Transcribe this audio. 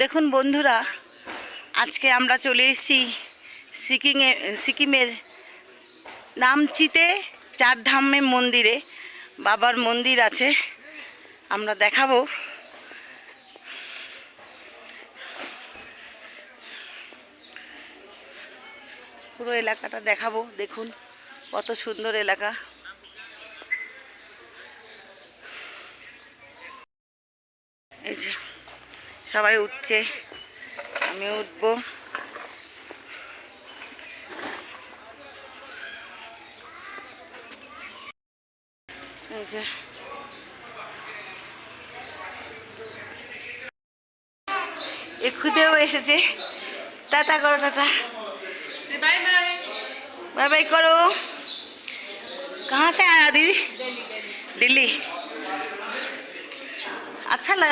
দেখুন বন্ধুরা, আজকে আমরা চলে এসেছি সিকিমের নামচিতে চারধামে মন্দিরে। বাবার মন্দির আছে, আমরা দেখাবো। পুরো এলাকাটা দেখাবো। দেখুন কত সুন্দর এলাকা। এই যে সবাই উঠছে, আমিও উঠবো। এই যে খুদেও এসেছে। টাটা করো, tata, bye bye, bye bye करो। कहाँ से आया दीदी? दिल्ली। अच्छा लगा।